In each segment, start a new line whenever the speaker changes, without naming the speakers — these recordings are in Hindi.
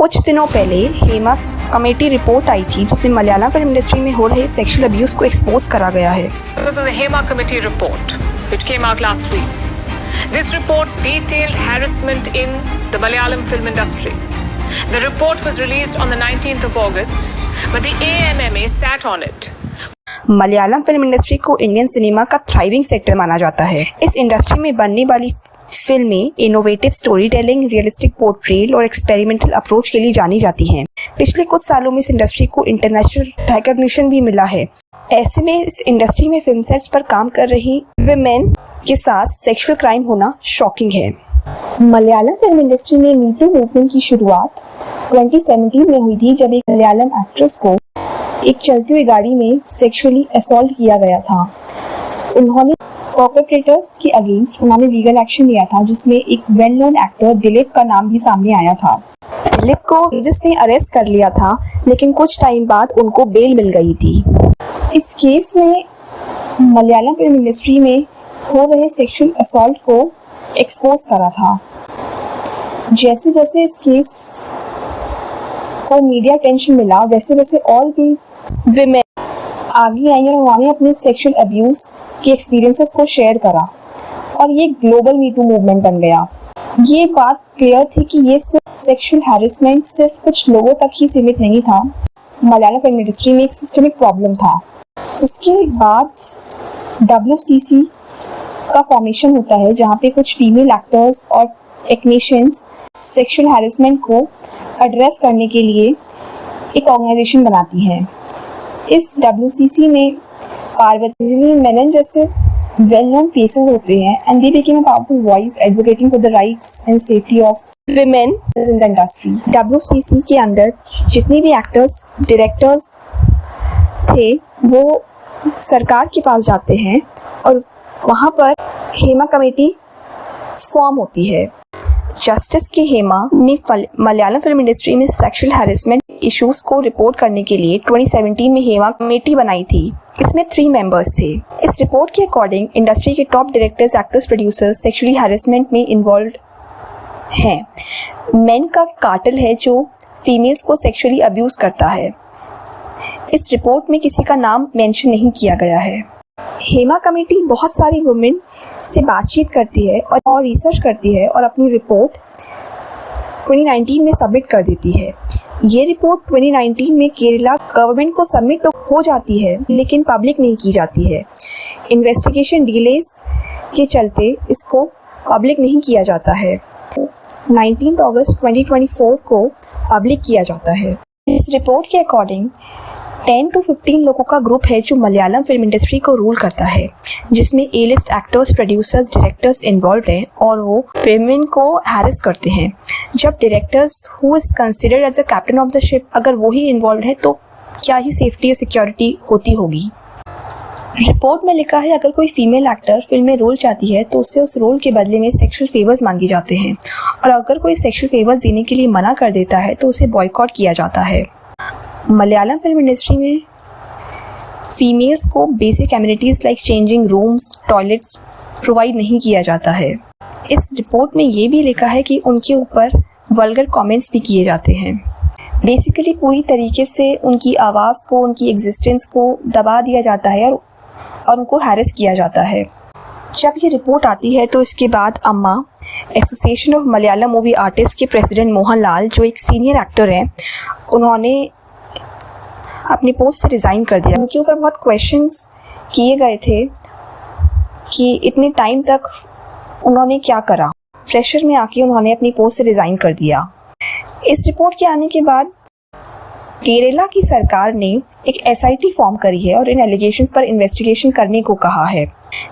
कुछ दिनों पहले हेमा कमेटी रिपोर्ट आई थी जिसमें मलयालम फिल्म इंडस्ट्री में हो रहे सेक्सुअल अब्यूज को एक्सपोज करा गया है।
The Hema Committee report, which came out last week. This report detailed harassment in the Malayalam film industry. The report was released on the 19th of August, but the AMMA sat on it.
Malayalam film industry को इंडियन सिनेमा का थ्राइविंग सेक्टर माना जाता है। इस इंडस्ट्री में बनने वाली फिल्में innovative story telling, realistic portrayal और एक्सपेरिमेंटल अप्रोच के लिए जानी जाती हैं। पिछले कुछ सालों में इस इंडस्ट्री को इंटरनेशनल रिकॉग्निशन भी मिला है। ऐसे में इस इंडस्ट्री में फिल्म सेट्स पर काम कर रही विमेन के साथ सेक्सुअल क्राइम होना शॉकिंग है। मलयालम फिल्म इंडस्ट्री में मी टू मूवमेंट की शुरुआत 2017 में हुई थी, जब एक मलयालम एक्ट्रेस को एक चलती हुई गाड़ी में सेक्सुअली असॉल्ट किया गया था। उन्होंने परपेट्रेटर्स के अगेंस्ट लीगल एक्शन लिया था, जिसमें एक वेल नोन एक्टर दिलीप का नाम भी सामने आया था। दिलीप को पुलिस ने अरेस्ट कर लिया था, लेकिन कुछ टाइम बाद उनको बेल मिल गई थी। इस केस ने मलयालम फिल्म इंडस्ट्री में हो रहे सेक्सुअल असॉल्ट को एक्सपोज करा था। जैसे जैसे इस केस को मीडिया अटेंशन मिला, वैसे वैसे और भी विमेन आगे आई और उन्होंने अपने सेक्सुअल अब्यूज के एक्सपीरियंसेस को शेयर करा और ये ग्लोबल मी टू मूवमेंट बन गया। ये बात क्लियर थी कि ये सिर्फ सेक्सुअल हैरेसमेंट सिर्फ कुछ लोगों तक ही सीमित नहीं था, मलयालम फिल्म इंडस्ट्री में एक सिस्टमिक प्रॉब्लम था। इसके बाद WCC का फॉर्मेशन होता है, जहाँ पे कुछ फीमेल एक्टर्स और टेक्नीशियंस सेक्सुअल हैरेसमेंट को एड्रेस करने के लिए एक ऑर्गेनाइजेशन बनाती हैं। इस WCC में पार्वती मेनन जैसे वेल नोन फेसेस होते हैं and they became a powerful voice advocating for the rights and safety of women in the industry. WCC के अंदर जितने भी एक्टर्स, डायरेक्टर्स थे, वो सरकार के पास जाते हैं और वहाँ पर हेमा कमेटी फॉर्म होती है। जस्टिस के हेमा ने मलयालम फिल्म इंडस्ट्री में सेक्सुअल हैरेसमेंट इश्यूज को रिपोर्ट करने के लिए 2017 में हेमा कमेटी बनाई थी। इसमें 3 मेंबर्स थे। इस रिपोर्ट के अकॉर्डिंग इंडस्ट्री के top directors, actors, producers sexually harassment में इन्वॉल्व हैं। मेन का कार्टेल है जो फीमेल्स को सेक्सुअली अब्यूज करता है। इस रिपोर्ट में किसी का नाम मेंशन नहीं किया गया है। हेमा कमेटी बहुत सारी वुमेन से बातचीत करती है और रिसर्च करती है और अपनी रिपोर्ट 2019 में सबमिट कर देती है। ये रिपोर्ट 2019 में केरला गवर्नमेंट को सबमिट तो हो जाती है, लेकिन पब्लिक नहीं की जाती है। इन्वेस्टिगेशन डिलेज के चलते इसको पब्लिक नहीं किया जाता है। 19 अगस्त 2024 को पब्लिक किया जाता है। इस रिपोर्ट के अकॉर्डिंग 10 to 15 लोगों का ग्रुप है जो मलयालम फिल्म इंडस्ट्री को रूल करता है, जिसमें A list actors, producers, directors involve हैं और वो विमेन को हैरेस करते हैं। जब directors who is considered as the captain of the ship अगर वो ही इन्वॉल्व है तो क्या ही सेफ्टी और सिक्योरिटी होती होगी। रिपोर्ट में लिखा है अगर कोई फीमेल एक्टर फिल्म में रोल चाहती है तो उससे उस रोल के बदले में सेक्सुअल फेवर्स मांगे जाते हैं, और अगर कोई सेक्सुअल फेवर्स देने के लिए मना कर देता है तो उसे बॉयकॉट किया जाता है। मलयालम फिल्म इंडस्ट्री में फीमेल्स को basic amenities like changing rooms, toilets provide नहीं किया जाता है। इस रिपोर्ट में ये भी लिखा है कि उनके ऊपर वल्गर कमेंट्स भी किए जाते हैं। बेसिकली पूरी तरीके से उनकी आवाज़ को, उनकी एग्जिस्टेंस को दबा दिया जाता है और उनको हैरेस किया जाता है। जब ये रिपोर्ट आती है तो इसके बाद अम्मा, association of Malayalam movie artist के प्रेसिडेंट मोहन लाल, जो एक सीनियर एक्टर हैं, उन्होंने अपनी पोस्ट से रिज़ाइन कर दिया। उनके ऊपर बहुत क्वेश्चंस किए गए थे कि इतने टाइम तक उन्होंने क्या करा। फ्रेशर में आके उन्होंने अपनी पोस्ट से रिज़ाइन कर दिया। इस रिपोर्ट के आने के बाद केरला की सरकार ने एक SIT फॉर्म करी है और इन एलिगेशंस पर इन्वेस्टिगेशन करने को कहा है।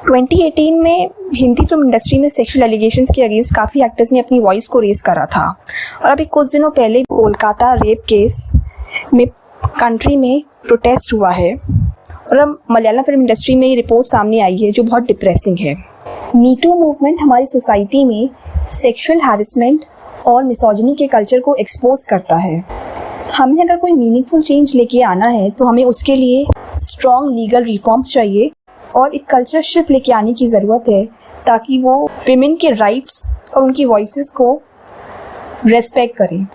2018 में हिंदी फिल्म इंडस्ट्री में सेक्सुअल एलिगेशंस के अगेंस्ट काफ़ी एक्टर्स ने अपनी वॉइस को रेज करा था, और अभी कुछ दिनों पहले कोलकाता रेप केस में कंट्री में प्रोटेस्ट हुआ है और अब मलयालम फिल्म इंडस्ट्री में ये रिपोर्ट सामने आई है जो बहुत डिप्रेसिंग है। मी टू मूवमेंट हमारी सोसाइटी में सेक्सुअल हैरेसमेंट और मिसोजिनी के कल्चर को एक्सपोज करता है। हमें अगर कोई मीनिंगफुल चेंज लेके आना है तो हमें उसके लिए स्ट्रॉन्ग लीगल रिफॉर्म्स चाहिए और एक कल्चर शिफ्ट लेके आने की ज़रूरत है, ताकि वो विमेन के राइट्स और उनकी वॉइसेस को रेस्पेक्ट करें।